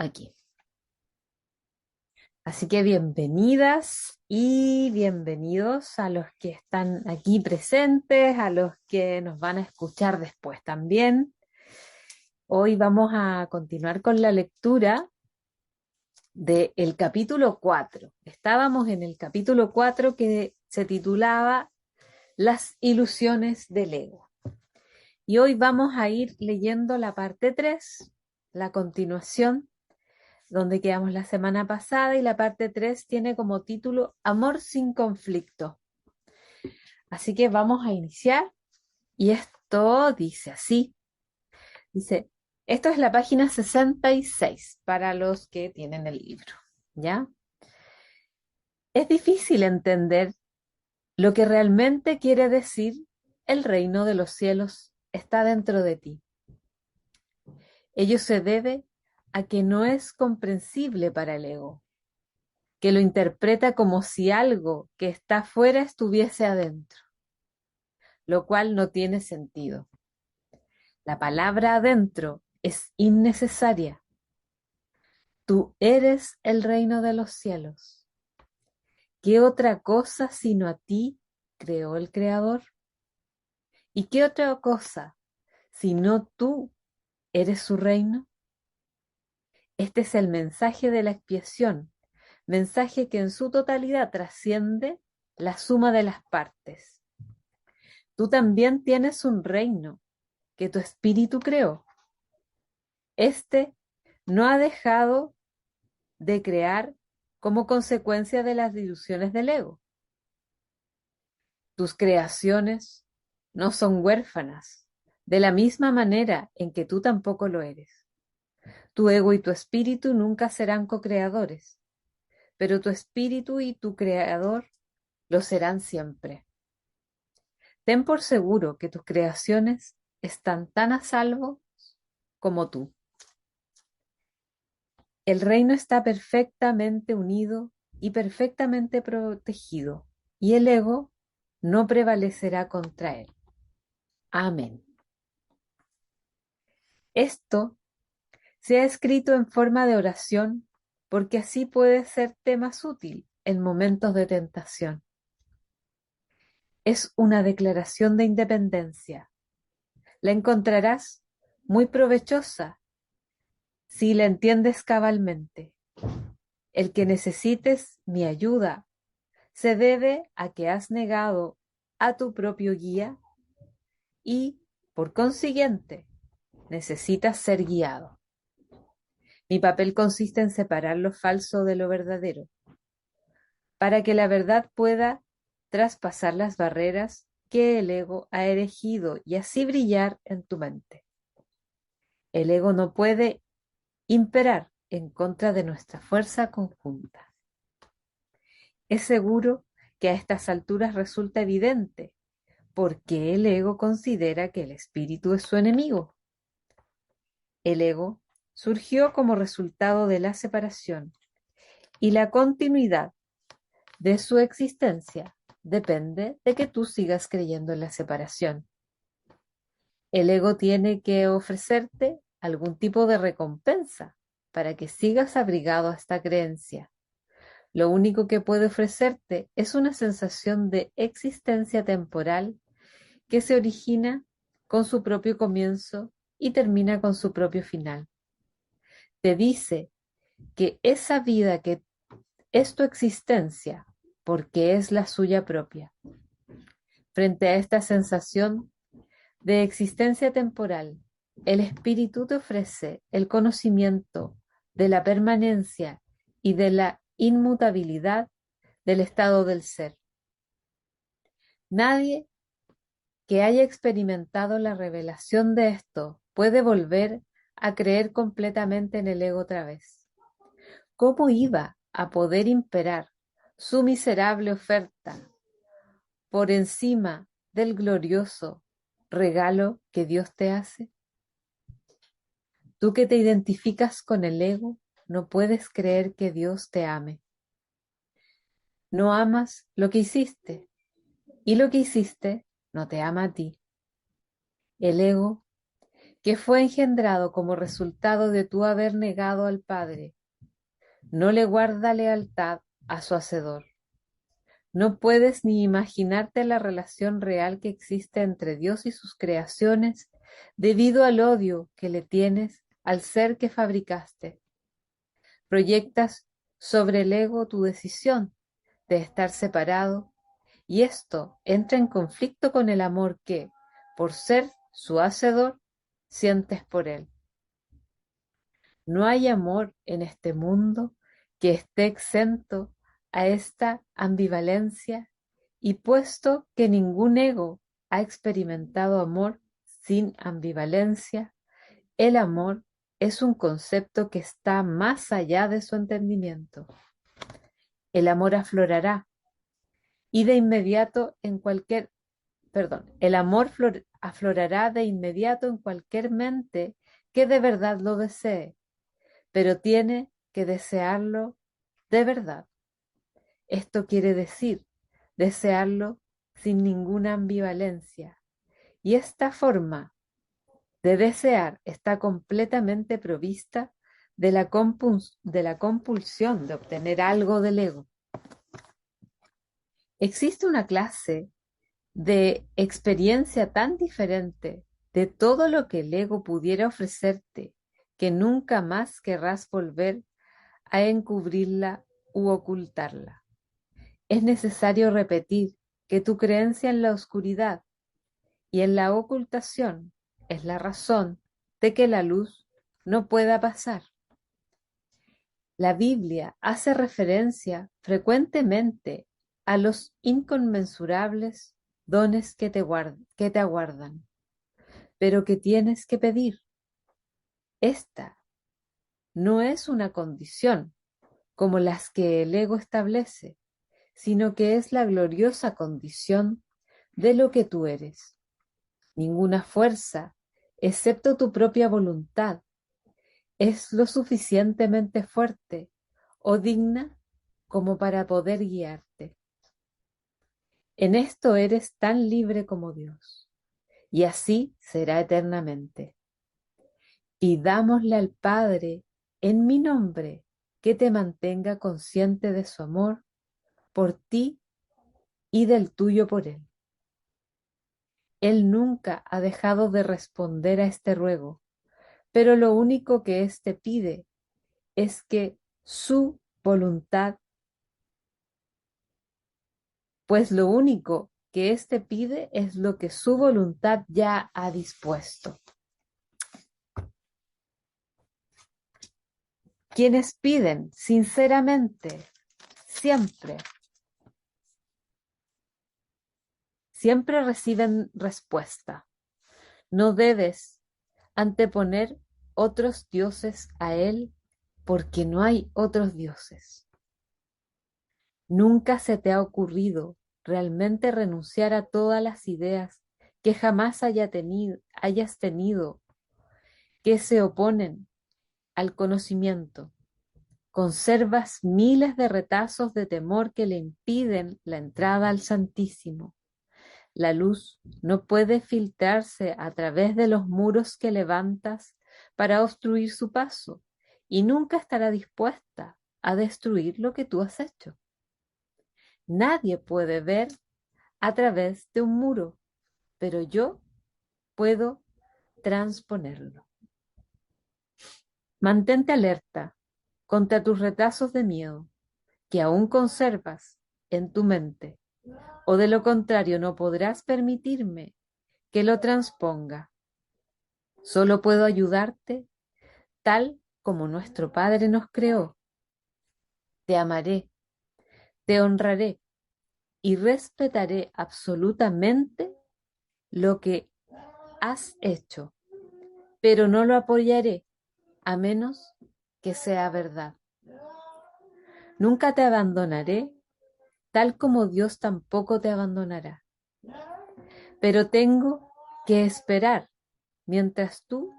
aquí. Así que bienvenidas y bienvenidos a los que están aquí presentes, a los que nos van a escuchar después también. Hoy vamos a continuar con la lectura del capítulo 4. Estábamos en el capítulo 4 que se titulaba Las ilusiones del ego. Y hoy vamos a ir leyendo la parte 3, la continuación, donde quedamos la semana pasada, y la parte 3 tiene como título Amor sin conflicto. Así que vamos a iniciar, y esto dice así. Dice, esto es la página 66 para los que tienen el libro, ¿ya? Es difícil entender lo que realmente quiere decir el reino de los cielos está dentro de ti. Ello se debe a que no es comprensible para el ego, que lo interpreta como si algo que está fuera estuviese adentro, lo cual no tiene sentido. La palabra adentro es innecesaria. Tú eres el reino de los cielos. ¿Qué otra cosa sino a ti creó el Creador? ¿Y qué otra cosa sino tú eres su reino? Este es el mensaje de la expiación, mensaje que en su totalidad trasciende la suma de las partes. Tú también tienes un reino que tu espíritu creó. Este no ha dejado de crear como consecuencia de las ilusiones del ego. Tus creaciones no son huérfanas, de la misma manera en que tú tampoco lo eres. Tu ego y tu espíritu nunca serán co-creadores, pero tu espíritu y tu creador lo serán siempre. Ten por seguro que tus creaciones están tan a salvo como tú. El reino está perfectamente unido y perfectamente protegido, y el ego no prevalecerá contra él. Amén. Esto se ha escrito en forma de oración porque así puede ser más útil en momentos de tentación. Es una declaración de independencia. La encontrarás muy provechosa si la entiendes cabalmente. El que necesites mi ayuda se debe a que has negado a tu propio guía y, por consiguiente, necesitas ser guiado. Mi papel consiste en separar lo falso de lo verdadero, para que la verdad pueda traspasar las barreras que el ego ha erigido y así brillar en tu mente. El ego no puede imperar en contra de nuestra fuerza conjunta. Es seguro que a estas alturas resulta evidente por qué el ego considera que el espíritu es su enemigo. El ego surgió como resultado de la separación y la continuidad de su existencia depende de que tú sigas creyendo en la separación. El ego tiene que ofrecerte algún tipo de recompensa para que sigas abrigado a esta creencia. Lo único que puede ofrecerte es una sensación de existencia temporal que se origina con su propio comienzo y termina con su propio final. Te dice que esa vida que es tu existencia, porque es la suya propia. Frente a esta sensación de existencia temporal, el espíritu te ofrece el conocimiento de la permanencia y de la inmutabilidad del estado del ser. Nadie que haya experimentado la revelación de esto puede volver a creer completamente en el ego otra vez. ¿Cómo iba a poder imperar su miserable oferta por encima del glorioso regalo que Dios te hace? Tú que te identificas con el ego, no puedes creer que Dios te ame. No amas lo que hiciste, y lo que hiciste no te ama a ti. El ego que fue engendrado como resultado de tu haber negado al Padre, no le guarda lealtad a su Hacedor. No puedes ni imaginarte la relación real que existe entre Dios y sus creaciones debido al odio que le tienes al ser que fabricaste. Proyectas sobre el ego tu decisión de estar separado y esto entra en conflicto con el amor que, por ser su hacedor, sientes por él. No hay amor en este mundo que esté exento a esta ambivalencia y puesto que ningún ego ha experimentado amor sin ambivalencia, el amor es un concepto que está más allá de su entendimiento. El amor aflorará y de inmediato en cualquier, el amor aflorará de inmediato en cualquier mente que de verdad lo desee, pero tiene que desearlo de verdad. Esto quiere decir desearlo sin ninguna ambivalencia. Y esta forma de desear está completamente provista de la compulsión de obtener algo del ego. Existe una clase de experiencia tan diferente de todo lo que el ego pudiera ofrecerte que nunca más querrás volver a encubrirla u ocultarla. Es necesario repetir que tu creencia en la oscuridad y en la ocultación es la razón de que la luz no pueda pasar. La Biblia hace referencia frecuentemente a los inconmensurables dones que te aguardan, pero que tienes que pedir. Esta no es una condición como las que el ego establece, sino que es la gloriosa condición de lo que tú eres. Ninguna fuerza, excepto tu propia voluntad, es lo suficientemente fuerte o digna como para poder guiarte. En esto eres tan libre como Dios, y así será eternamente. Pidámosle al Padre en mi nombre que te mantenga consciente de su amor por ti y del tuyo por Él. Él nunca ha dejado de responder a este ruego, pero lo único que éste pide es que su voluntad, pues lo único que éste pide es lo que su voluntad ya ha dispuesto. Quienes piden sinceramente, siempre, siempre reciben respuesta. No debes anteponer otros dioses a Él, porque no hay otros dioses. ¿Nunca se te ha ocurrido realmente renunciar a todas las ideas que jamás hayas tenido que se oponen al conocimiento? Conservas miles de retazos de temor que le impiden la entrada al Santísimo. La luz no puede filtrarse a través de los muros que levantas para obstruir su paso y nunca estará dispuesta a destruir lo que tú has hecho. Nadie puede ver a través de un muro, pero yo puedo transponerlo. Mantente alerta contra tus retazos de miedo que aún conservas en tu mente, o de lo contrario no podrás permitirme que lo transponga. Solo puedo ayudarte tal como nuestro Padre nos creó. Te amaré, te honraré y respetaré absolutamente lo que has hecho, pero no lo apoyaré a menos que sea verdad. Nunca te abandonaré, tal como Dios tampoco te abandonará. Pero tengo que esperar mientras tú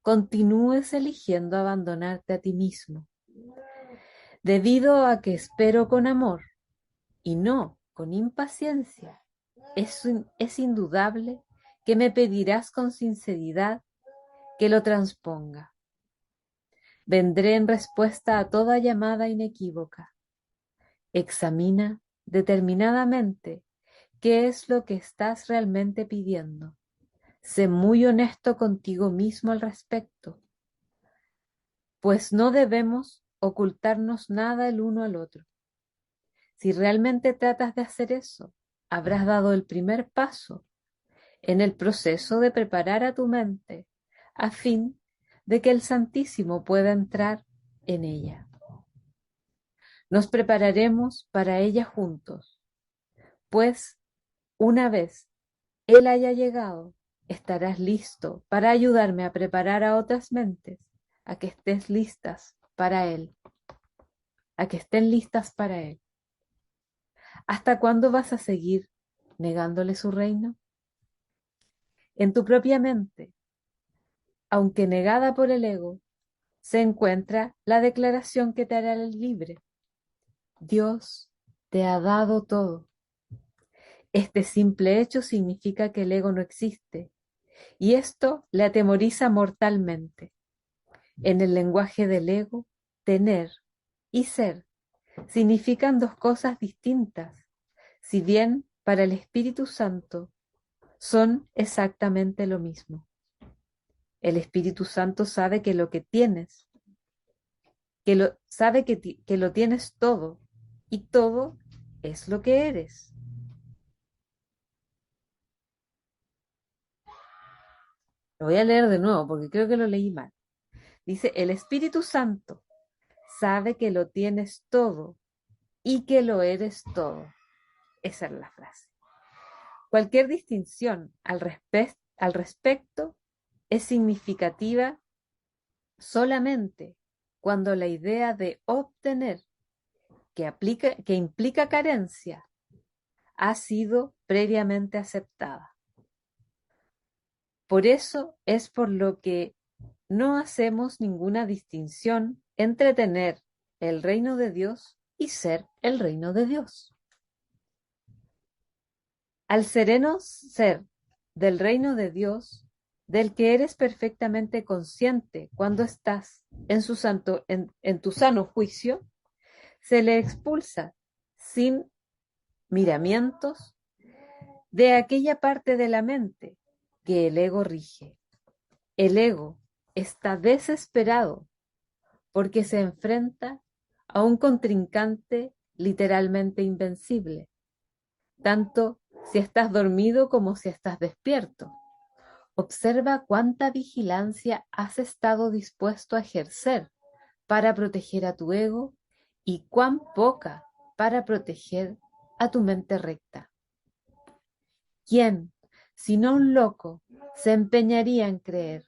continúes eligiendo abandonarte a ti mismo. Debido a que espero con amor y no con impaciencia, es indudable que me pedirás con sinceridad que lo transponga. Vendré en respuesta a toda llamada inequívoca. Examina determinadamente qué es lo que estás realmente pidiendo. Sé muy honesto contigo mismo al respecto, pues no debemos ocultarnos nada el uno al otro. Si realmente tratas de hacer eso, habrás dado el primer paso en el proceso de preparar a tu mente a fin de que el Santísimo pueda entrar en ella. Nos prepararemos para ella juntos, pues una vez Él haya llegado, estarás listo para ayudarme a preparar a otras mentes a que estés listas para Él, a que estén listas para Él. ¿Hasta cuándo vas a seguir negándole su reino? En tu propia mente, aunque negada por el ego, se encuentra la declaración que te hará libre. Dios te ha dado todo. Este simple hecho significa que el ego no existe, y esto le atemoriza mortalmente. En el lenguaje del ego, tener y ser significan dos cosas distintas, si bien para el Espíritu Santo son exactamente lo mismo. El Espíritu Santo sabe que lo que tienes, sabe que lo tienes todo, y todo es lo que eres. Lo voy a leer de nuevo porque creo que lo leí mal. Dice, el Espíritu Santo sabe que lo tienes todo y que lo eres todo. Esa es la frase. Cualquier distinción al respecto es significativa solamente cuando la idea de obtener que implica carencia ha sido previamente aceptada. Por eso es por lo que no hacemos ninguna distinción entre tener el reino de Dios y ser el reino de Dios. Al sereno ser del reino de Dios, del que eres perfectamente consciente cuando estás en tu sano juicio, se le expulsa sin miramientos de aquella parte de la mente que el ego rige. El ego está desesperado porque se enfrenta a un contrincante literalmente invencible, tanto si estás dormido como si estás despierto. Observa cuánta vigilancia has estado dispuesto a ejercer para proteger a tu ego y cuán poca para proteger a tu mente recta. ¿Quién, sino un loco, se empeñaría en creer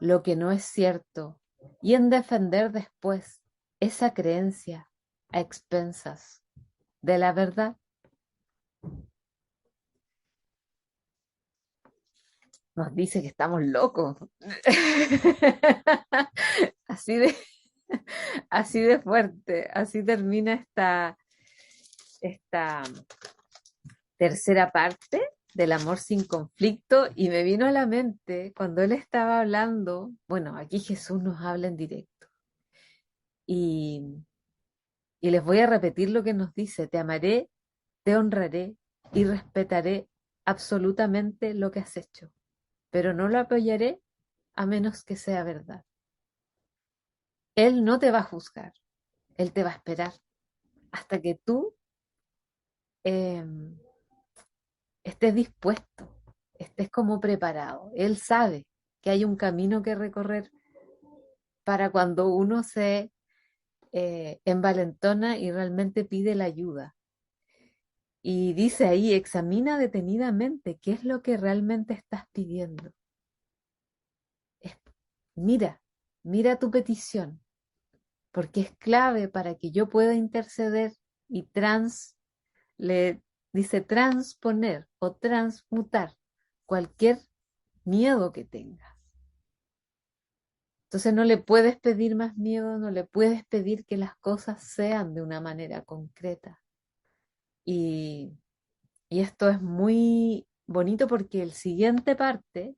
lo que no es cierto y en defender después esa creencia a expensas de la verdad? Nos dice que estamos locos. Así de, así de fuerte, así termina esta tercera parte del amor sin conflicto y me vino a la mente cuando él estaba hablando, bueno, aquí Jesús nos habla en directo y, y les voy a repetir lo que nos dice, te amaré, te honraré y respetaré absolutamente lo que has hecho, pero no lo apoyaré a menos que sea verdad. Él no te va a juzgar, él te va a esperar hasta que tú eh, estés dispuesto, estés como preparado. Él sabe que hay un camino que recorrer para cuando uno se envalentona y realmente pide la ayuda. Y dice ahí, examina detenidamente qué es lo que realmente estás pidiendo. Es- mira, mira tu petición, porque es clave para que yo pueda interceder y le dice transponer o transmutar cualquier miedo que tengas. Entonces no le puedes pedir más miedo, no le puedes pedir que las cosas sean de una manera concreta. Y, y esto es muy bonito porque el siguiente parte,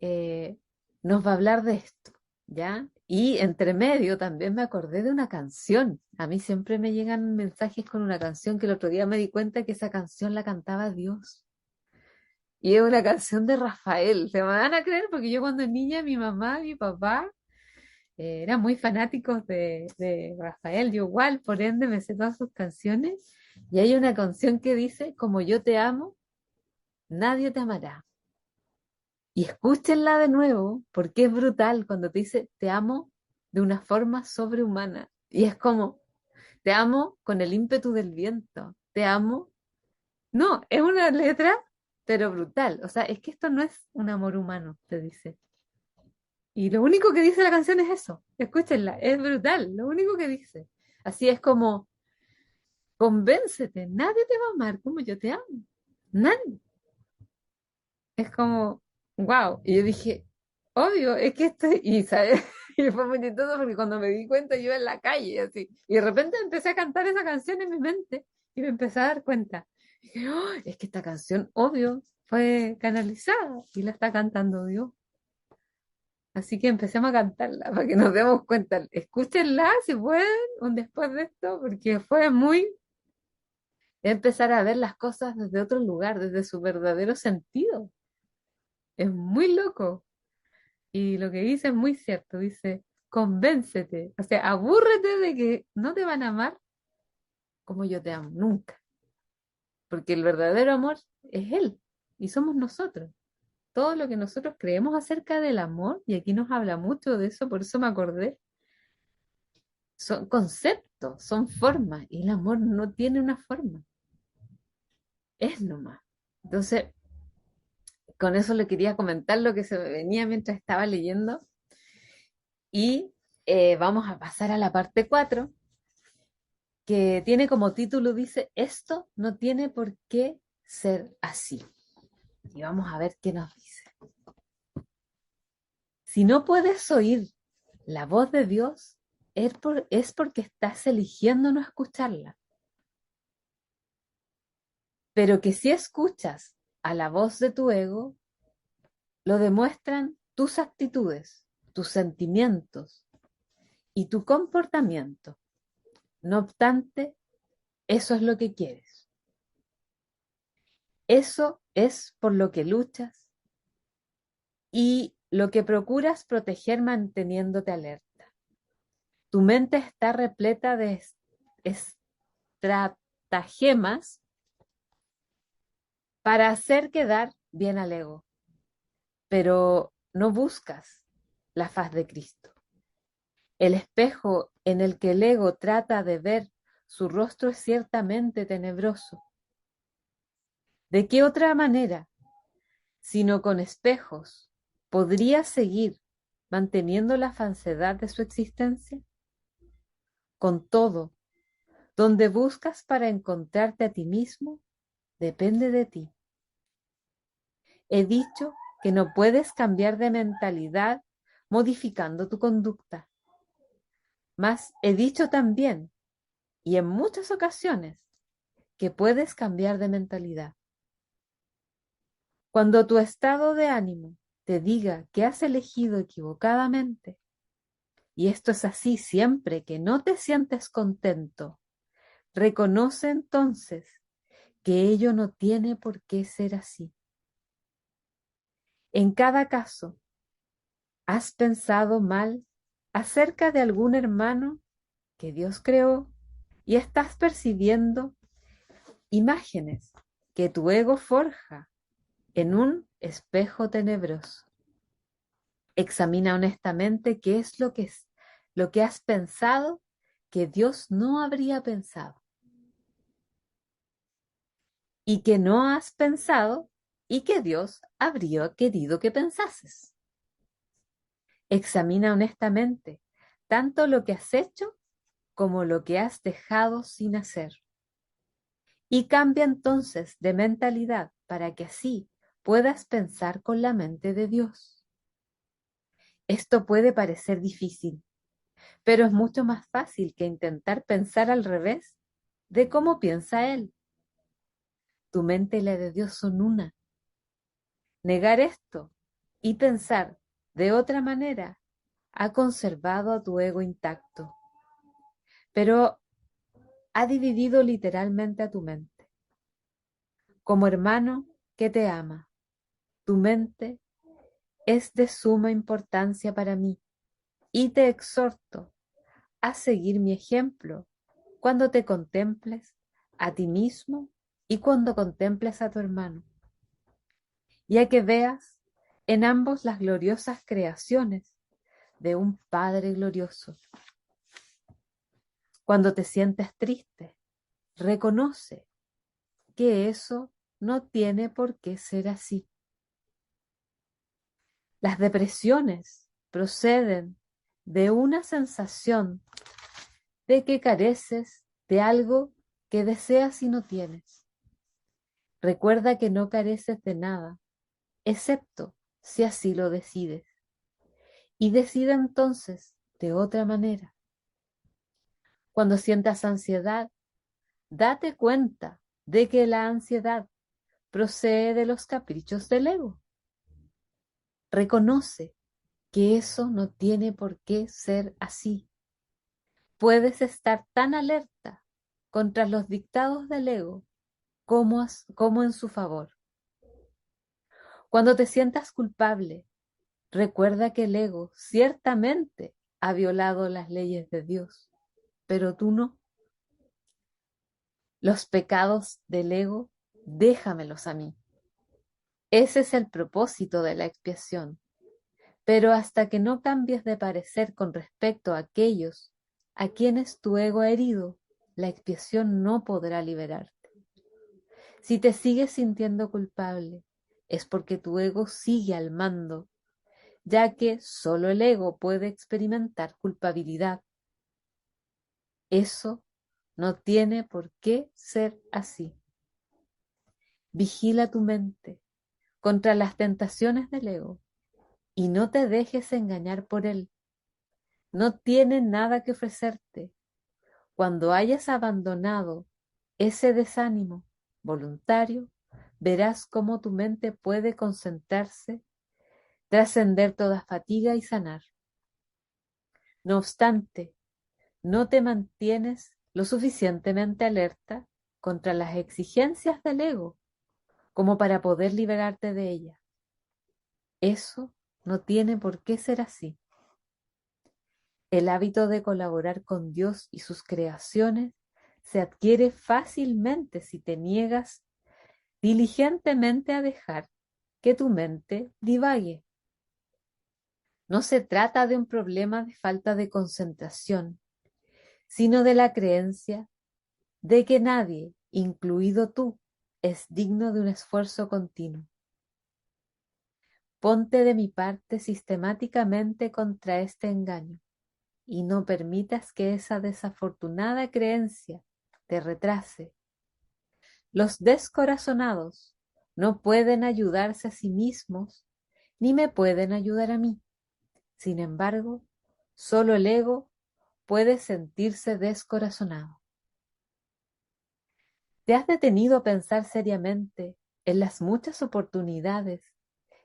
eh, nos va a hablar de esto, ¿ya? Y entre medio también me acordé de una canción. A mí siempre me llegan mensajes con una canción que el otro día me di cuenta que esa canción la cantaba Dios. Y es una canción de Rafael. ¿Se me van a creer? Porque yo cuando niña, mi mamá, mi papá eran muy fanáticos de Rafael. Yo igual, por ende, me sé todas sus canciones. Y hay una canción que dice, como yo te amo, nadie te amará. Y escúchenla de nuevo, porque es brutal cuando te dice, te amo de una forma sobrehumana. Y es como, te amo con el ímpetu del viento. Te amo. No, es una letra, pero brutal. O sea, es que esto no es un amor humano, te dice. Y lo único que dice la canción es eso. Escúchenla, es brutal, lo único que dice. Así es como, convéncete, nadie te va a amar como yo te amo. Nadie. Es como, wow. Y yo dije, obvio, es que esto, y sabes, y fue muy chistoso porque cuando me di cuenta yo iba en la calle, así, y de repente empecé a cantar esa canción en mi mente y me empecé a dar cuenta. Dije, "Oh, es que esta canción, obvio, fue canalizada y la está cantando Dios. Así que empecemos a cantarla para que nos demos cuenta. Escúchenla si pueden, un después de esto, porque fue muy empezar a ver las cosas desde otro lugar, desde su verdadero sentido. Es muy loco. Y lo que dice es muy cierto. Dice, convéncete. O sea, abúrrete de que no te van a amar como yo te amo, nunca. Porque el verdadero amor es Él y somos nosotros. Todo lo que nosotros creemos acerca del amor, y aquí nos habla mucho de eso, por eso me acordé, son conceptos, son formas, y el amor no tiene una forma, es nomás. Entonces, con eso le quería comentar lo que se me venía mientras estaba leyendo, y vamos a pasar a la parte 4 que tiene como título, dice, esto no tiene por qué ser así. Y vamos a ver qué nos dice. Si no puedes oír la voz de Dios, es porque estás eligiendo no escucharla. Pero que si escuchas a la voz de tu ego, lo demuestran tus actitudes, tus sentimientos y tu comportamiento. No obstante, eso es lo que quieres. Eso es por lo que luchas y lo que procuras proteger manteniéndote alerta. Tu mente está repleta de estratagemas para hacer quedar bien al ego, pero no buscas la faz de Cristo. El espejo en el que el ego trata de ver su rostro es ciertamente tenebroso. ¿De qué otra manera, sino con espejos, podría seguir manteniendo la falsedad de su existencia? Con todo, donde buscas para encontrarte a ti mismo, depende de ti. He dicho que no puedes cambiar de mentalidad modificando tu conducta. Mas he dicho también, y en muchas ocasiones, que puedes cambiar de mentalidad. Cuando tu estado de ánimo te diga que has elegido equivocadamente, y esto es así siempre que no te sientes contento, reconoce entonces que ello no tiene por qué ser así. En cada caso, ¿has pensado mal acerca de algún hermano que Dios creó y estás percibiendo imágenes que tu ego forja en un espejo tenebroso? Examina honestamente qué es lo que has pensado que Dios no habría pensado y que no has pensado y que Dios habría querido que pensases. Examina honestamente tanto lo que has hecho como lo que has dejado sin hacer. Y cambia entonces de mentalidad para que así puedas pensar con la mente de Dios. Esto puede parecer difícil, pero es mucho más fácil que intentar pensar al revés de cómo piensa Él. Tu mente y la de Dios son una. Negar esto y pensar De otra manera, ha conservado a tu ego intacto, pero ha dividido literalmente a tu mente. Como hermano que te ama, tu mente es de suma importancia para mí y te exhorto a seguir mi ejemplo cuando te contemples a ti mismo y cuando contemples a tu hermano, y a que veas en ambos las gloriosas creaciones de un Padre glorioso. Cuando te sientes triste, reconoce que eso no tiene por qué ser así. Las depresiones proceden de una sensación de que careces de algo que deseas y no tienes. Recuerda que no careces de nada, excepto si así lo decides. Y decide entonces de otra manera. Cuando sientas ansiedad, date cuenta de que la ansiedad procede de los caprichos del ego. Reconoce que eso no tiene por qué ser así. Puedes estar tan alerta contra los dictados del ego como en su favor. Cuando te sientas culpable, recuerda que el ego ciertamente ha violado las leyes de Dios, pero tú no. Los pecados del ego, déjamelos a mí. Ese es el propósito de la expiación. Pero hasta que no cambies de parecer con respecto a aquellos a quienes tu ego ha herido, la expiación no podrá liberarte. Si te sigues sintiendo culpable, es porque tu ego sigue al mando, ya que solo el ego puede experimentar culpabilidad. Eso no tiene por qué ser así. Vigila tu mente contra las tentaciones del ego y no te dejes engañar por él. No tiene nada que ofrecerte. Cuando hayas abandonado ese desánimo voluntario, verás cómo tu mente puede concentrarse, trascender toda fatiga y sanar. No obstante, no te mantienes lo suficientemente alerta contra las exigencias del ego como para poder liberarte de ella. Eso no tiene por qué ser así. El hábito de colaborar con Dios y sus creaciones se adquiere fácilmente si te niegas diligentemente a dejar que tu mente divague. No se trata de un problema de falta de concentración, sino de la creencia de que nadie, incluido tú, es digno de un esfuerzo continuo. Ponte de mi parte sistemáticamente contra este engaño y no permitas que esa desafortunada creencia te retrase. Los descorazonados no pueden ayudarse a sí mismos ni me pueden ayudar a mí. Sin embargo, solo el ego puede sentirse descorazonado. ¿Te has detenido a pensar seriamente en las muchas oportunidades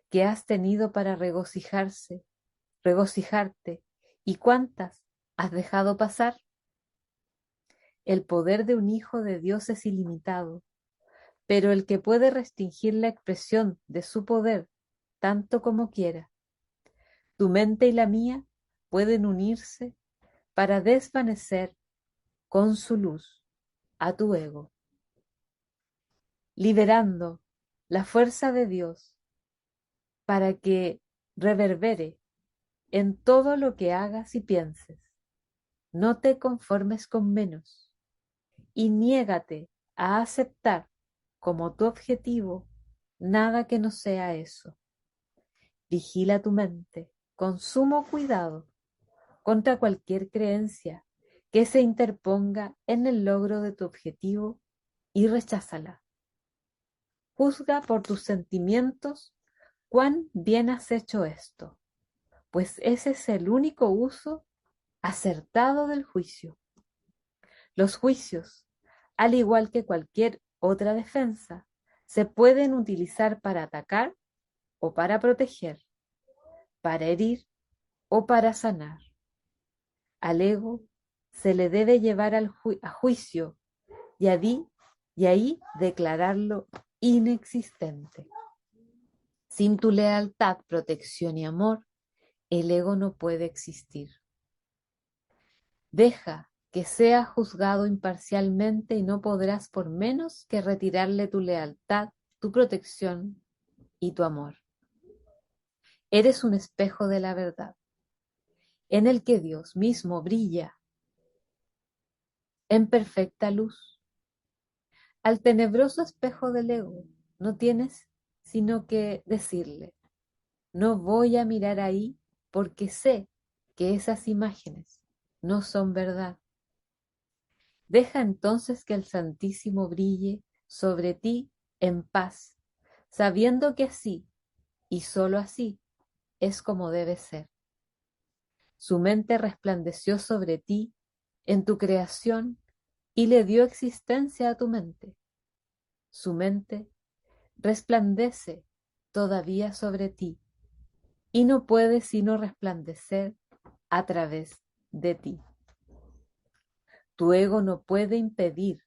que has tenido para regocijarte y cuántas has dejado pasar? El poder de un hijo de Dios es ilimitado, pero el que puede restringir la expresión de su poder tanto como quiera. Tu mente y la mía pueden unirse para desvanecer con su luz a tu ego, liberando la fuerza de Dios para que reverbere en todo lo que hagas y pienses. No te conformes con menos y niégate a aceptar como tu objetivo nada que no sea eso. Vigila tu mente con sumo cuidado contra cualquier creencia que se interponga en el logro de tu objetivo y recházala. Juzga por tus sentimientos cuán bien has hecho esto, pues ese es el único uso acertado del juicio. Los juicios, al igual que cualquier otra defensa, se pueden utilizar para atacar o para proteger. para herir o para sanar. Al ego se le debe llevar a juicio y ahí declararlo inexistente. Sin tu lealtad, protección y amor, el ego no puede existir. Deja que sea juzgado imparcialmente y no podrás por menos que retirarle tu lealtad, tu protección y tu amor. Eres un espejo de la verdad, en el que Dios mismo brilla en perfecta luz. Al tenebroso espejo del ego no tienes sino que decirle: no voy a mirar ahí porque sé que esas imágenes no son verdad. Deja entonces que el Santísimo brille sobre ti en paz, sabiendo que así, y sólo así, es como debe ser. Su mente resplandeció sobre ti en tu creación y le dio existencia a tu mente. Su mente resplandece todavía sobre ti y no puede sino resplandecer a través de ti. Tu ego no puede impedir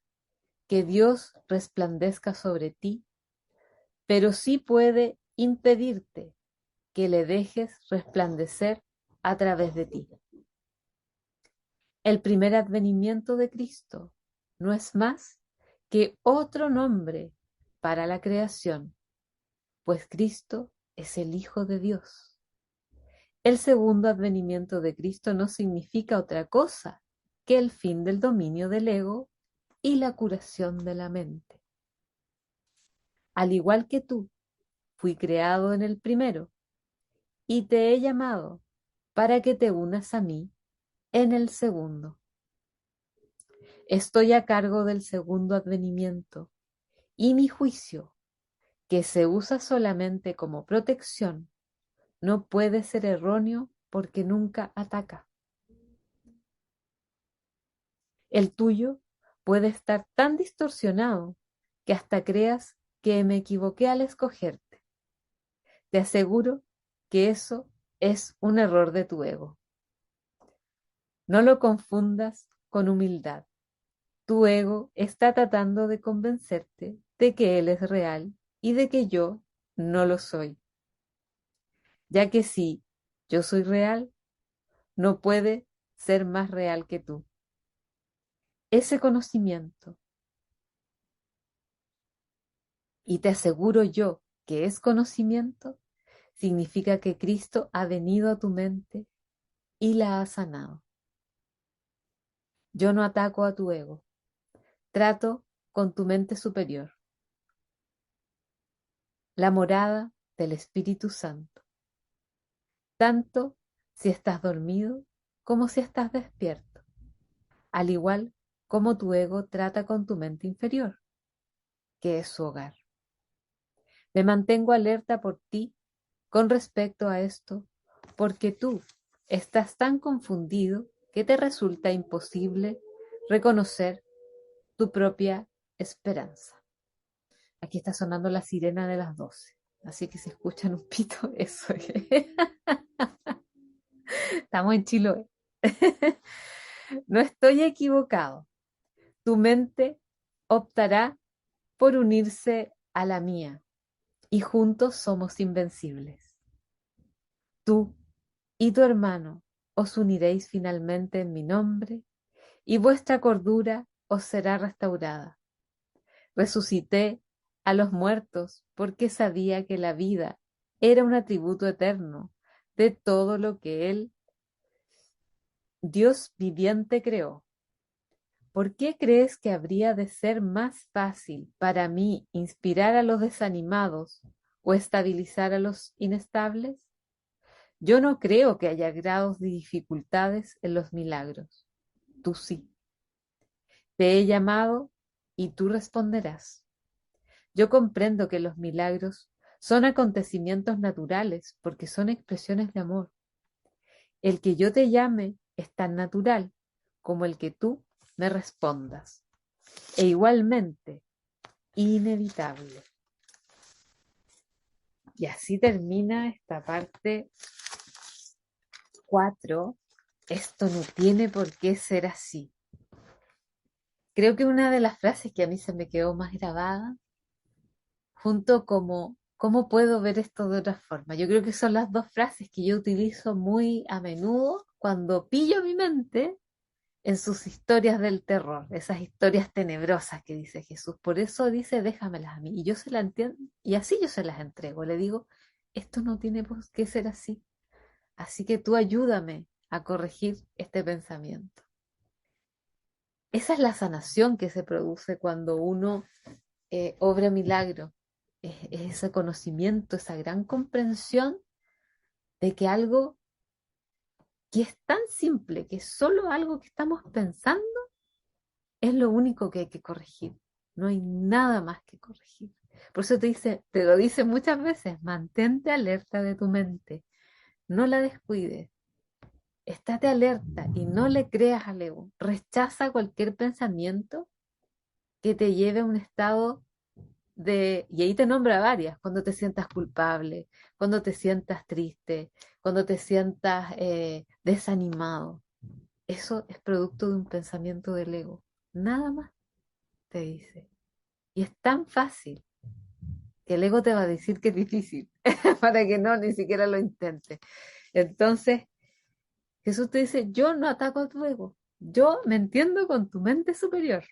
que Dios resplandezca sobre ti, pero sí puede impedirte que le dejes resplandecer a través de ti. El primer advenimiento de Cristo no es más que otro nombre para la creación, pues Cristo es el Hijo de Dios. El segundo advenimiento de Cristo no significa otra cosa que el fin del dominio del ego y la curación de la mente. Al igual que tú, fui creado en el primero y te he llamado para que te unas a mí en el segundo. Estoy a cargo del segundo advenimiento y mi juicio, que se usa solamente como protección, no puede ser erróneo porque nunca ataca. El tuyo puede estar tan distorsionado que hasta creas que me equivoqué al escogerte. Te aseguro que eso es un error de tu ego. No lo confundas con humildad. Tu ego está tratando de convencerte de que él es real y de que yo no lo soy. Ya que si yo soy real, no puede ser más real que tú. Ese conocimiento, y te aseguro yo que es conocimiento, significa que Cristo ha venido a tu mente y la ha sanado. Yo no ataco a tu ego, trato con tu mente superior, la morada del Espíritu Santo, tanto si estás dormido como si estás despierto, al igual como tu ego trata con tu mente inferior, que es su hogar. Me mantengo alerta por ti con respecto a esto, porque tú estás tan confundido que te resulta imposible reconocer tu propia esperanza. Aquí está sonando la sirena de las 12, así que si escuchan un pito, eso es. Estamos en Chiloé. No estoy equivocado. Tu mente optará por unirse a la mía y juntos somos invencibles. Tú y tu hermano os uniréis finalmente en mi nombre y vuestra cordura os será restaurada. Resucité a los muertos porque sabía que la vida era un atributo eterno de todo lo que Él, Dios viviente, creó. ¿Por qué crees que habría de ser más fácil para mí inspirar a los desanimados o estabilizar a los inestables? Yo no creo que haya grados de dificultades en los milagros. Tú sí. Te he llamado y tú responderás. Yo comprendo que los milagros son acontecimientos naturales porque son expresiones de amor. El que yo te llame es tan natural como el que tú me respondas. E igualmente, inevitable. Y así termina esta parte 4, esto no tiene por qué ser así. Creo que una de las frases que a mí se me quedó más grabada, junto como, ¿cómo puedo ver esto de otra forma? Yo creo que son las dos frases que yo utilizo muy a menudo cuando pillo mi mente en sus historias del terror, esas historias tenebrosas que dice Jesús. Por eso dice, déjamelas a mí. Y yo se las entiendo, y así yo se las entrego. Le digo, esto no tiene por qué ser así. Así que tú ayúdame a corregir este pensamiento. Esa es la sanación que se produce cuando uno obra milagro. Es ese conocimiento, esa gran comprensión de que algo que es tan simple, que es solo algo que estamos pensando, es lo único que hay que corregir. No hay nada más que corregir. Por eso te lo dice muchas veces, mantente alerta de tu mente, no la descuides, estate alerta y no le creas al ego. Rechaza cualquier pensamiento que te lleve a un estado y ahí te nombra varias, cuando te sientas culpable, cuando te sientas triste, cuando te sientas desanimado. Eso es producto de un pensamiento del ego. Nada más te dice. Y es tan fácil que el ego te va a decir que es difícil, para que no, ni siquiera lo intentes. Entonces, Jesús te dice, yo no ataco a tu ego, yo me entiendo con tu mente superior.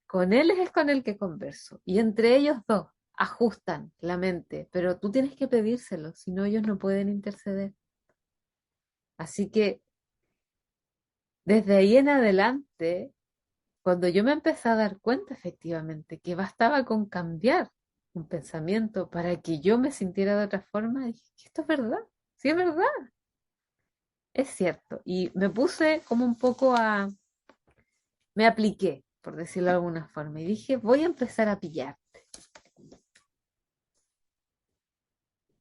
Con él es con el que converso. Y entre ellos dos ajustan la mente, pero tú tienes que pedírselo, si no ellos no pueden interceder. Así que desde ahí en adelante, cuando yo me empecé a dar cuenta efectivamente que bastaba con cambiar un pensamiento para que yo me sintiera de otra forma, dije, esto es verdad, sí es verdad, es cierto. Y me puse como un poco me apliqué, por decirlo de alguna forma, y dije, voy a empezar a pillar.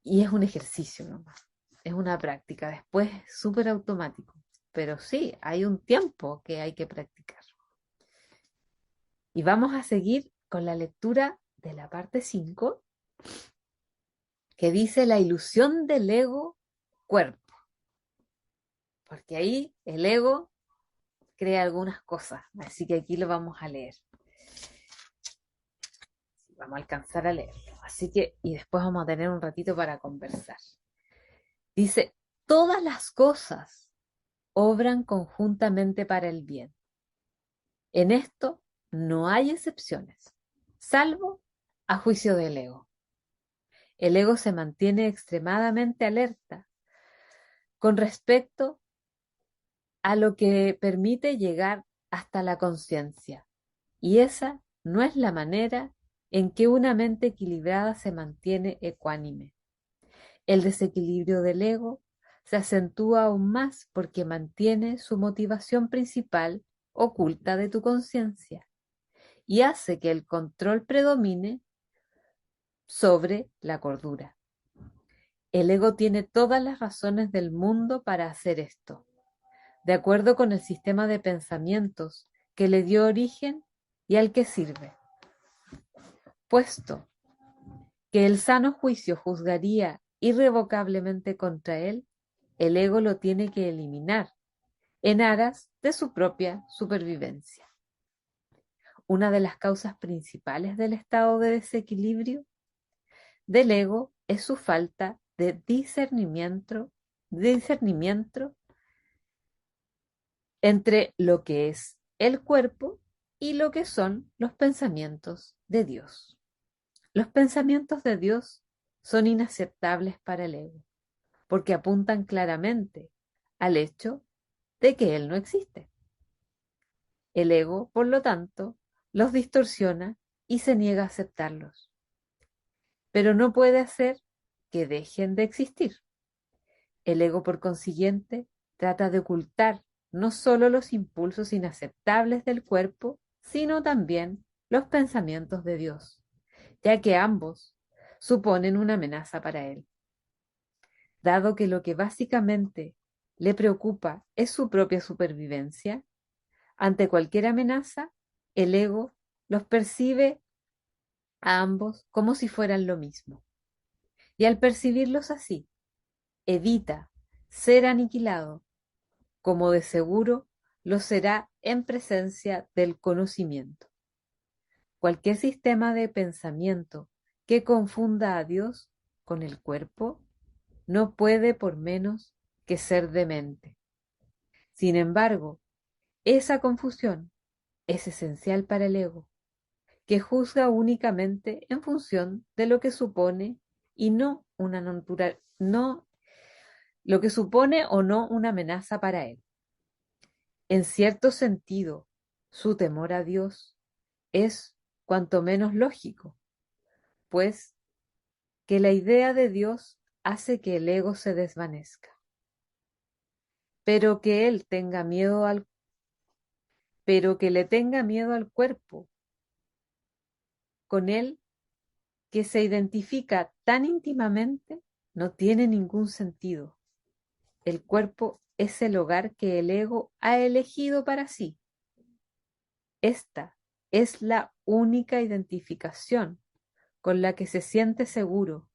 Y es un ejercicio nomás, es una práctica, después es súper automático, pero sí, hay un tiempo que hay que practicar. Y vamos a seguir con la lectura de la parte 5 que dice la ilusión del ego cuerpo, porque ahí el ego crea algunas cosas, así que aquí lo vamos a leer, vamos a alcanzar a leerlo, así que, y después vamos a tener un ratito para conversar. Dice, todas las cosas obran conjuntamente para el bien. En esto no hay excepciones, salvo a juicio del ego. El ego se mantiene extremadamente alerta con respecto a lo que permite llegar hasta la conciencia. Y esa no es la manera en que una mente equilibrada se mantiene ecuánime. El desequilibrio del ego se acentúa aún más porque mantiene su motivación principal oculta de tu conciencia y hace que el control predomine sobre la cordura. El ego tiene todas las razones del mundo para hacer esto, de acuerdo con el sistema de pensamientos que le dio origen y al que sirve. Puesto que el sano juicio juzgaría irrevocablemente contra él, el ego lo tiene que eliminar en aras de su propia supervivencia. Una de las causas principales del estado de desequilibrio del ego es su falta de discernimiento entre lo que es el cuerpo y lo que son los pensamientos de Dios. Los pensamientos de Dios son inaceptables para el ego, porque apuntan claramente al hecho de que Él no existe. El ego, por lo tanto, los distorsiona y se niega a aceptarlos, pero no puede hacer que dejen de existir. El ego, por consiguiente, trata de ocultar no solo los impulsos inaceptables del cuerpo, sino también los pensamientos de Dios, ya que ambos suponen una amenaza para él. Dado que lo que básicamente le preocupa es su propia supervivencia, ante cualquier amenaza, el ego los percibe a ambos como si fueran lo mismo. Y al percibirlos así, evita ser aniquilado, como de seguro lo será en presencia del conocimiento. Cualquier sistema de pensamiento que confunda a Dios con el cuerpo no puede por menos que ser demente. Sin embargo, esa confusión es esencial para el ego, que juzga únicamente en función de lo que supone y no lo que supone o no una amenaza para él. En cierto sentido, su temor a Dios es cuanto menos lógico, pues que la idea de Dios hace que el ego se desvanezca, pero que él tenga miedo al pero que le tenga miedo al cuerpo, con él que se identifica tan íntimamente, no tiene ningún sentido. El cuerpo es el hogar que el ego ha elegido para sí. Esta es la única identificación con la que se siente seguro,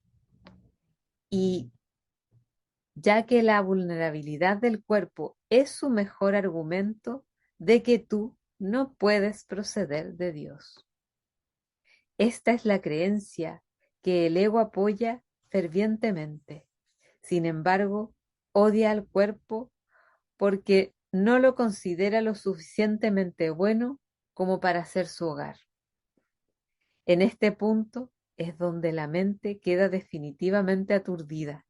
y ya que la vulnerabilidad del cuerpo es su mejor argumento de que tú no puedes proceder de Dios. Esta es la creencia que el ego apoya fervientemente. Sin embargo, odia al cuerpo porque no lo considera lo suficientemente bueno como para ser su hogar. En este punto es donde la mente queda definitivamente aturdida,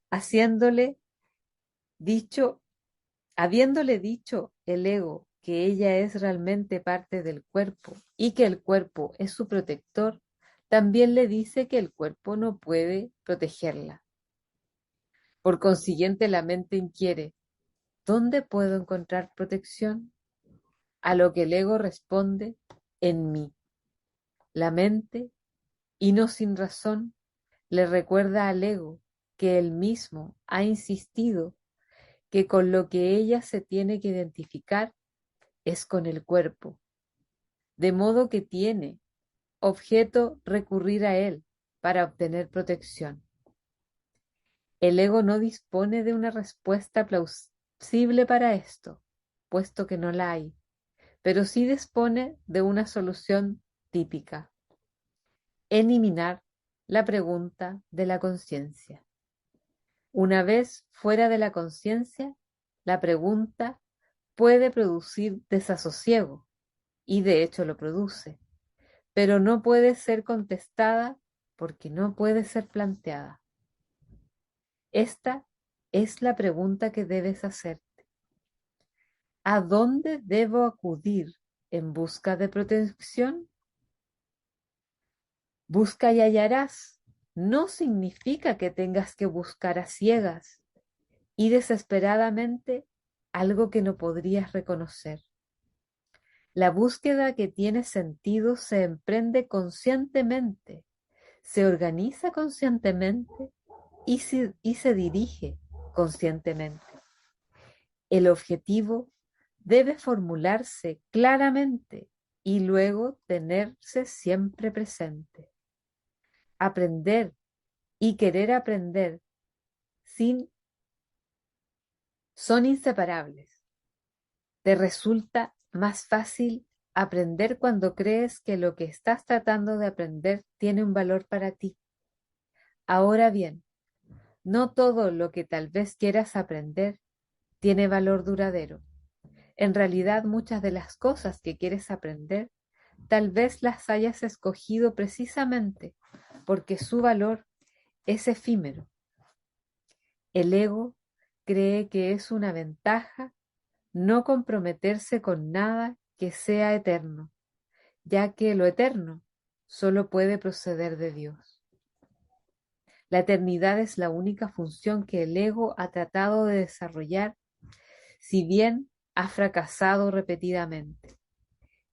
haciéndole dicho, habiéndole dicho el ego que ella es realmente parte del cuerpo y que el cuerpo es su protector, también le dice que el cuerpo no puede protegerla. Por consiguiente, la mente inquiere: ¿dónde puedo encontrar protección? A lo que el ego responde: en mí. La mente, y no sin razón, le recuerda al ego que él mismo ha insistido que con lo que ella se tiene que identificar es con el cuerpo, de modo que tiene objeto recurrir a él para obtener protección. El ego no dispone de una respuesta plausible para esto, puesto que no la hay, pero sí dispone de una solución típica: eliminar la pregunta de la conciencia. Una vez fuera de la conciencia, la pregunta puede producir desasosiego, y de hecho lo produce, pero no puede ser contestada porque no puede ser planteada. Esta es la pregunta que debes hacerte: ¿a dónde debo acudir en busca de protección? Busca y hallarás no significa que tengas que buscar a ciegas y desesperadamente algo que no podrías reconocer. La búsqueda que tiene sentido se emprende conscientemente, se organiza conscientemente y se dirige conscientemente. El objetivo debe formularse claramente y luego tenerse siempre presente. Aprender y querer aprender sin son inseparables. Te resulta más fácil aprender cuando crees que lo que estás tratando de aprender tiene un valor para ti. Ahora bien, no todo lo que tal vez quieras aprender tiene valor duradero. En realidad, muchas de las cosas que quieres aprender tal vez las hayas escogido precisamente porque su valor es efímero. El ego cree que es una ventaja no comprometerse con nada que sea eterno, ya que lo eterno solo puede proceder de Dios. La eternidad es la única función que el ego ha tratado de desarrollar, si bien ha fracasado repetidamente.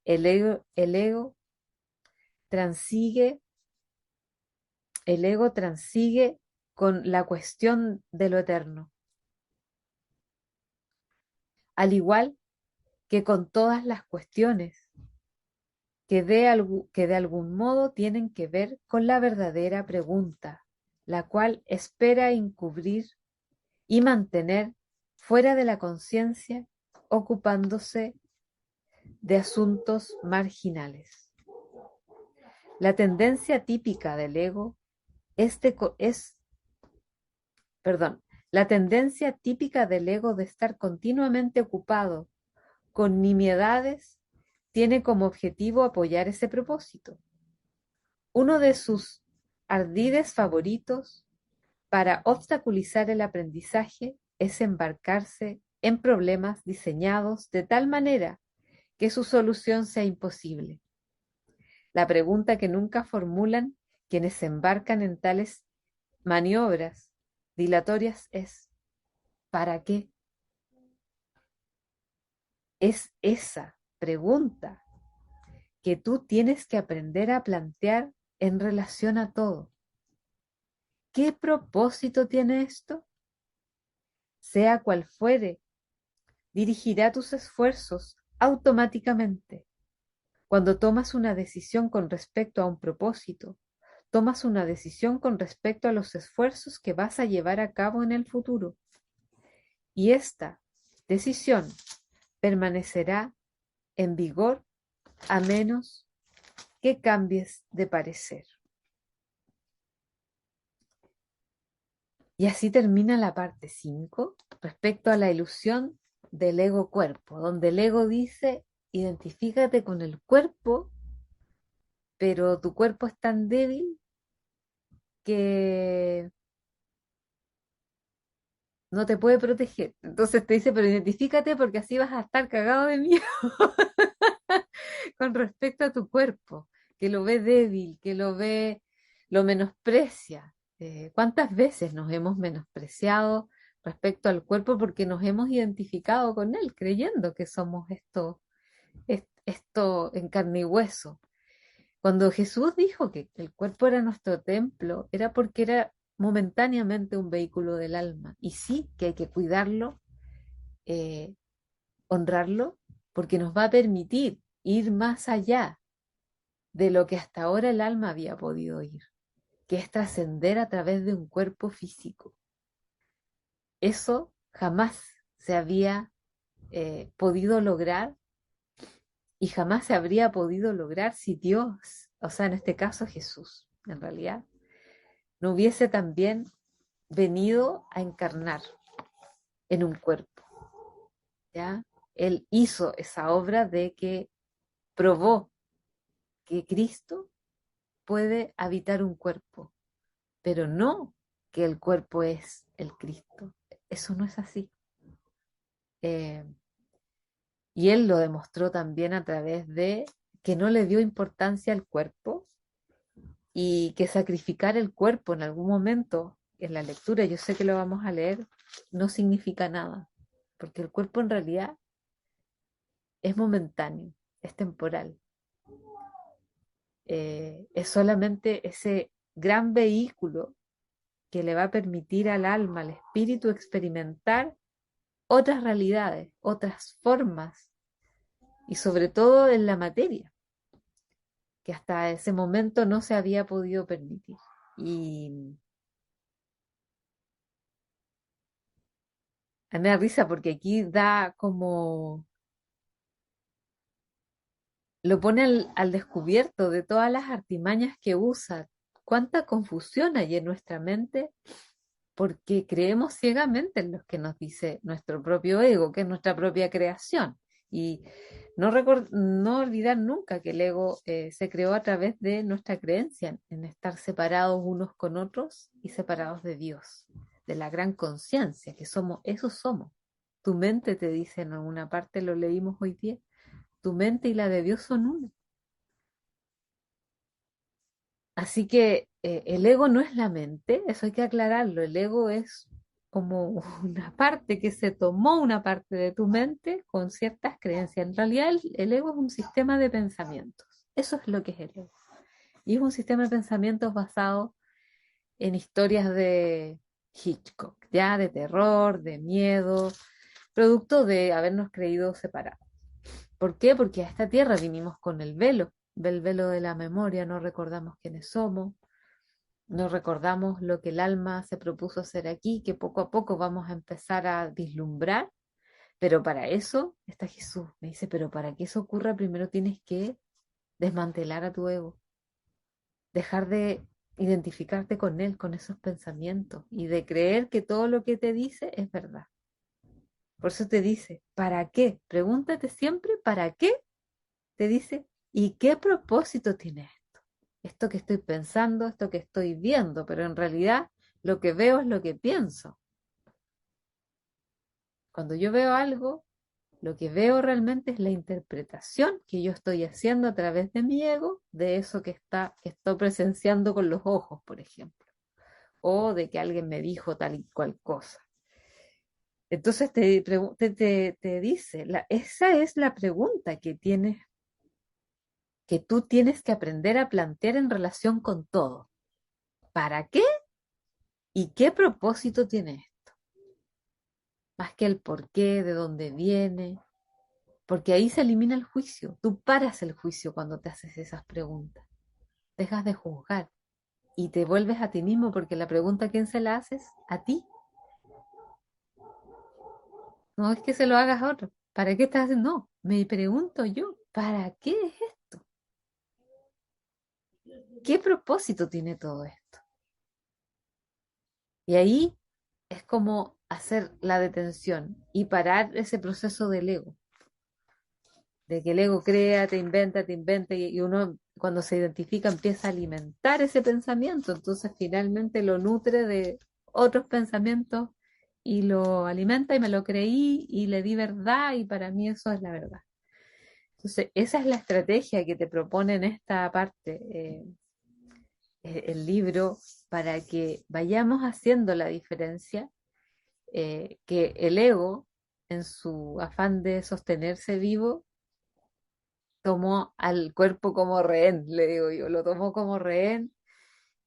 El ego transigue, el ego transigue con la cuestión de lo eterno, al igual que con todas las cuestiones que de algún modo tienen que ver con la verdadera pregunta, la cual espera encubrir y mantener fuera de la conciencia, ocupándose de asuntos marginales. La tendencia típica del ego es, perdón, la tendencia típica del ego de estar continuamente ocupado con nimiedades tiene como objetivo apoyar ese propósito. Uno de sus ardides favoritos para obstaculizar el aprendizaje es embarcarse en problemas diseñados de tal manera que su solución sea imposible. La pregunta que nunca formulan quienes se embarcan en tales maniobras dilatorias es ¿para qué? Es esa pregunta que tú tienes que aprender a plantear en relación a todo. ¿Qué propósito tiene esto? Sea cual fuere, dirigirá tus esfuerzos automáticamente. Cuando tomas una decisión con respecto a un propósito, tomas una decisión con respecto a los esfuerzos que vas a llevar a cabo en el futuro. Y esta decisión permanecerá en vigor a menos que cambies de parecer. Y así termina la parte 5 respecto a la ilusión del ego cuerpo, donde el ego dice, identifícate con el cuerpo, pero tu cuerpo es tan débil que no te puede proteger. Entonces te dice, pero identifícate porque así vas a estar cagado de miedo con respecto a tu cuerpo, que lo ve débil, que lo menosprecia. ¿Cuántas veces nos hemos menospreciado respecto al cuerpo porque nos hemos identificado con él, creyendo que somos esto en carne y hueso? Cuando Jesús dijo que el cuerpo era nuestro templo, era porque era momentáneamente un vehículo del alma. Y sí que hay que cuidarlo, eh, honrarlo, porque nos va a permitir ir más allá de lo que hasta ahora el alma había podido ir, que es trascender a través de un cuerpo físico. Eso jamás se había podido lograr y jamás se habría podido lograr si Dios, o sea, en este caso Jesús, en realidad, no hubiese también venido a encarnar en un cuerpo, ¿ya? Él hizo esa obra de que probó que Cristo puede habitar un cuerpo, pero no que el cuerpo es el Cristo. Eso no es así. Eh, y él lo demostró también a través de que no le dio importancia al cuerpo y que sacrificar el cuerpo en algún momento en la lectura, yo sé que lo vamos a leer, no significa nada, porque el cuerpo en realidad es momentáneo, es temporal. Es solamente ese gran vehículo que le va a permitir al alma, al espíritu, experimentar otras realidades, otras formas y sobre todo en la materia, que hasta ese momento no se había podido permitir. Y a mí me da risa porque aquí da como, lo pone al descubierto de todas las artimañas que usa. Cuánta confusión hay en nuestra mente porque creemos ciegamente en lo que nos dice nuestro propio ego, que es nuestra propia creación. Y no olvidar nunca que el ego se creó a través de nuestra creencia en estar separados unos con otros y separados de Dios, de la gran conciencia, que somos, eso somos. Tu mente te dice en alguna parte, lo leímos hoy día, tu mente y la de Dios son uno. Así que el ego no es la mente, eso hay que aclararlo. El ego es como una parte que se tomó una parte de tu mente con ciertas creencias. En realidad el ego es un sistema de pensamientos. Eso es lo que es el ego. Y es un sistema de pensamientos basado en historias de Hitchcock, ya de terror, de miedo, producto de habernos creído separados. ¿Por qué? Porque a esta tierra vinimos con el velo de la memoria, no recordamos quiénes somos, no recordamos lo que el alma se propuso hacer aquí, que poco a poco vamos a empezar a vislumbrar, pero para eso está Jesús. Me dice, pero para que eso ocurra, primero tienes que desmantelar a tu ego, dejar de identificarte con él, con esos pensamientos y de creer que todo lo que te dice es verdad. Por eso te dice, ¿para qué? Pregúntate siempre, ¿para qué? Te dice, ¿y qué propósito tiene esto? Esto que estoy pensando, esto que estoy viendo, pero en realidad lo que veo es lo que pienso. Cuando yo veo algo, lo que veo realmente es la interpretación que yo estoy haciendo a través de mi ego de eso que estoy presenciando con los ojos, por ejemplo, o de que alguien me dijo tal y cual cosa. Entonces te dice, esa es la pregunta que tú tienes que aprender a plantear en relación con todo. ¿Para qué y qué propósito tiene esto? Más que el por qué, de dónde viene, porque ahí se elimina el juicio. Tú paras el juicio cuando te haces esas preguntas. Dejas de juzgar y te vuelves a ti mismo porque la pregunta a quién se la haces, a ti. No es que se lo hagas a otro. ¿Para qué estás haciendo? No, me pregunto yo, ¿para qué es esto? ¿Qué propósito tiene todo esto? Y ahí es como hacer la detención y parar ese proceso del ego, de que el ego crea, te inventa y uno cuando se identifica empieza a alimentar ese pensamiento, entonces finalmente lo nutre de otros pensamientos y lo alimenta y me lo creí y le di verdad y para mí eso es la verdad. Entonces esa es la estrategia que te propone en esta parte el libro para que vayamos haciendo la diferencia que el ego, en su afán de sostenerse vivo, tomó al cuerpo como rehén, le digo yo, lo tomó como rehén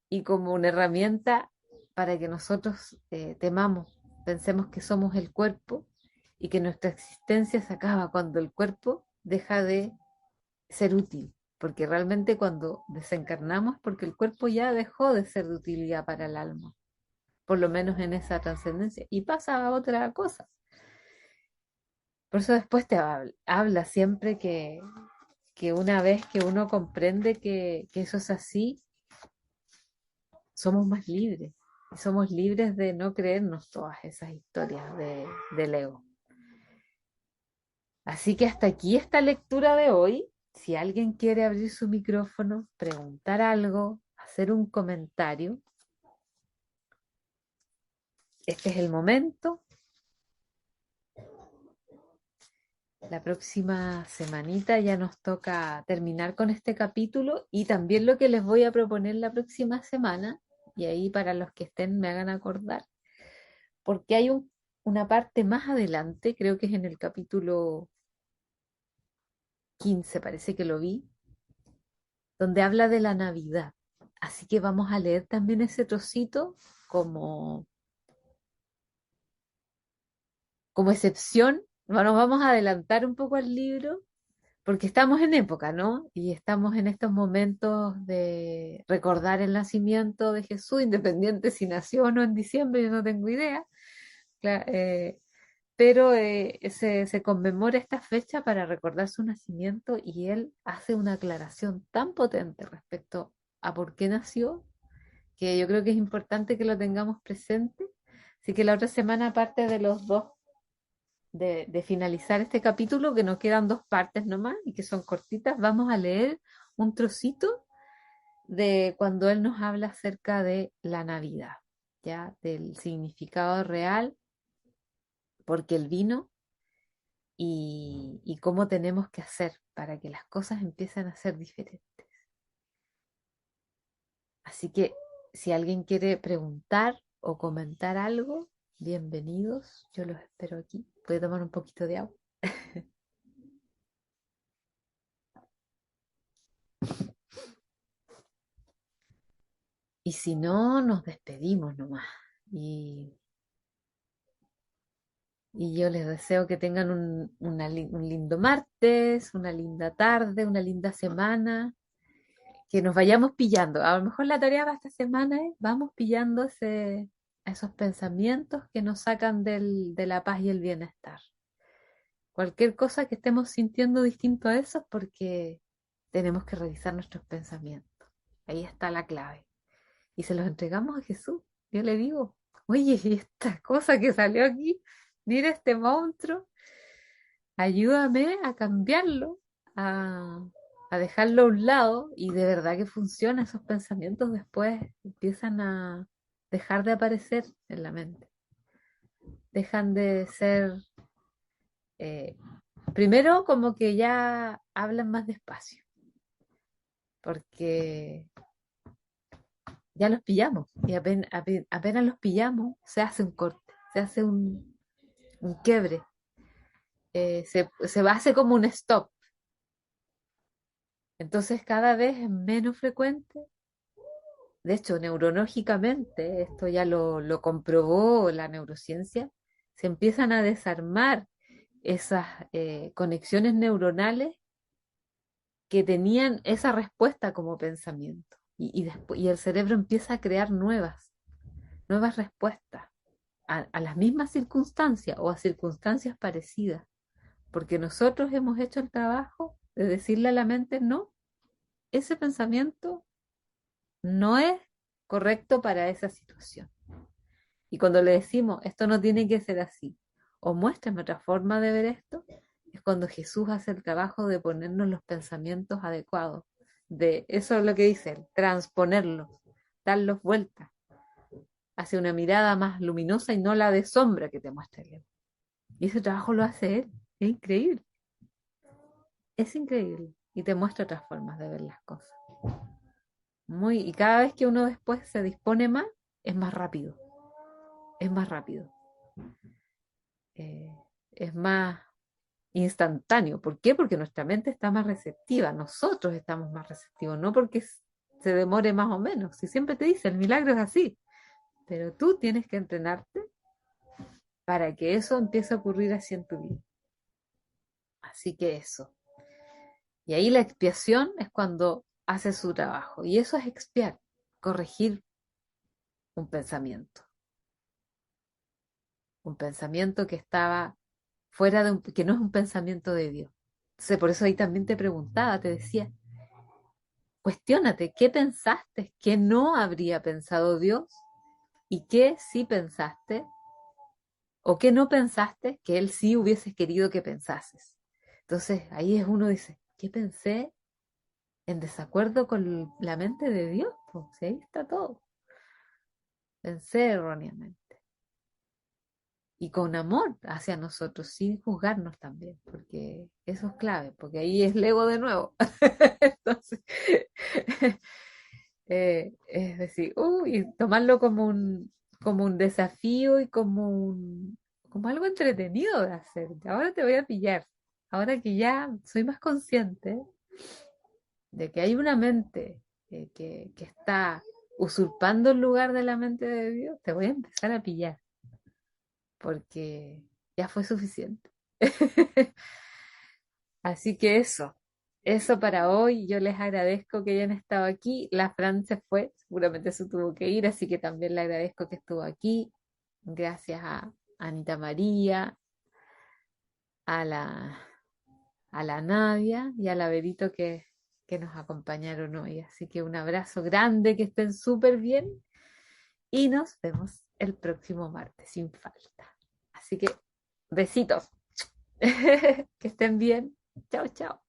y como una herramienta para que nosotros temamos, pensemos que somos el cuerpo y que nuestra existencia se acaba cuando el cuerpo deja de ser útil, porque realmente cuando desencarnamos, porque el cuerpo ya dejó de ser de utilidad para el alma, por lo menos en esa trascendencia, y pasa a otra cosa. Por eso después habla siempre que una vez que uno comprende que eso es así, somos más libres. Y somos libres de no creernos todas esas historias del ego. Así que hasta aquí esta lectura de hoy. Si alguien quiere abrir su micrófono, preguntar algo, hacer un comentario, este es el momento. La próxima semanita ya nos toca terminar con este capítulo y también lo que les voy a proponer la próxima semana, y ahí para los que estén me hagan acordar, porque hay una parte más adelante, creo que es en el capítulo 15, parece que lo vi, donde habla de la Navidad. Así que vamos a leer también ese trocito como, como excepción. Bueno, vamos a adelantar un poco al libro porque estamos en época, ¿no? Y estamos en estos momentos de recordar el nacimiento de Jesús, independiente si nació o no en diciembre, yo no tengo idea. Pero se conmemora esta fecha para recordar su nacimiento y él hace una aclaración tan potente respecto a por qué nació, que yo creo que es importante que lo tengamos presente. Así que la otra semana, aparte de los dos de finalizar este capítulo, que nos quedan dos partes nomás y que son cortitas, vamos a leer un trocito de cuando él nos habla acerca de la Navidad, ya del significado real, porque él vino y cómo tenemos que hacer para que las cosas empiecen a ser diferentes. Así que si alguien quiere preguntar o comentar algo, bienvenidos, yo los espero aquí. Puede tomar un poquito de agua. Y si no, nos despedimos nomás. Y, y yo les deseo que tengan un lindo martes, una linda tarde, una linda semana, que nos vayamos pillando. A lo mejor la tarea para esta semana es, vamos pillando esos pensamientos que nos sacan de la paz y el bienestar. Cualquier cosa que estemos sintiendo distinto a eso es porque tenemos que revisar nuestros pensamientos. Ahí está la clave. Y se los entregamos a Jesús. Yo le digo, oye, ¿y esta cosa que salió aquí? Mira este monstruo, ayúdame a cambiarlo, a, a dejarlo a un lado y de verdad que funciona. Esos pensamientos después empiezan a dejar de aparecer en la mente. Dejan de ser, eh, primero como que ya hablan más despacio, porque ya los pillamos y apenas los pillamos se hace un corte, se hace un quiebre, hace como un stop. Entonces cada vez es menos frecuente. De hecho, neurológicamente, esto ya lo comprobó la neurociencia, se empiezan a desarmar esas conexiones neuronales que tenían esa respuesta como pensamiento. Y el cerebro empieza a crear nuevas respuestas a las mismas circunstancias o a circunstancias parecidas. Porque nosotros hemos hecho el trabajo de decirle a la mente, no, ese pensamiento no es correcto para esa situación. Y cuando le decimos, esto no tiene que ser así, o muéstrame otra forma de ver esto, es cuando Jesús hace el trabajo de ponernos los pensamientos adecuados. De eso es lo que dice él, transponerlos, darlos vueltas hacia una mirada más luminosa y no la de sombra que te muestra él. Y ese trabajo lo hace él. Es increíble. Es increíble. Y te muestra otras formas de ver las cosas. Y cada vez que uno después se dispone más, es más rápido. Es más rápido. Eh, es más instantáneo. ¿Por qué? Porque nuestra mente está más receptiva. Nosotros estamos más receptivos. No porque se demore más o menos. Si siempre te dice, el milagro es así. Pero tú tienes que entrenarte para que eso empiece a ocurrir así en tu vida. Así que eso. Y ahí la expiación es cuando hace su trabajo. Y eso es expiar, corregir un pensamiento. Un pensamiento que estaba fuera que no es un pensamiento de Dios. Entonces, por eso ahí también te preguntaba, te decía, cuestiónate, ¿qué pensaste? ¿Qué no habría pensado Dios? ¿Y qué sí pensaste? ¿O qué no pensaste que Él sí hubiese querido que pensases? Entonces, ahí es uno dice, ¿qué pensé en desacuerdo con la mente de Dios? Pues, si ahí está todo. Pensé erróneamente. Y con amor hacia nosotros, sin juzgarnos también, porque eso es clave, porque ahí es el ego de nuevo. Entonces, es decir, y tomarlo como un desafío y como algo entretenido de hacer. Ahora te voy a pillar, ahora que ya soy más consciente de que hay una mente que está usurpando el lugar de la mente de Dios, te voy a empezar a pillar, porque ya fue suficiente. Así que eso para hoy. Yo les agradezco que hayan estado aquí. La Fran se fue, seguramente se tuvo que ir, así que también le agradezco que estuvo aquí. Gracias a Anita María, a la Nadia y a la Verito que nos acompañaron hoy. Así que un abrazo grande, que estén súper bien y nos vemos el próximo martes sin falta. Así que besitos. Que estén bien. Chao, chao.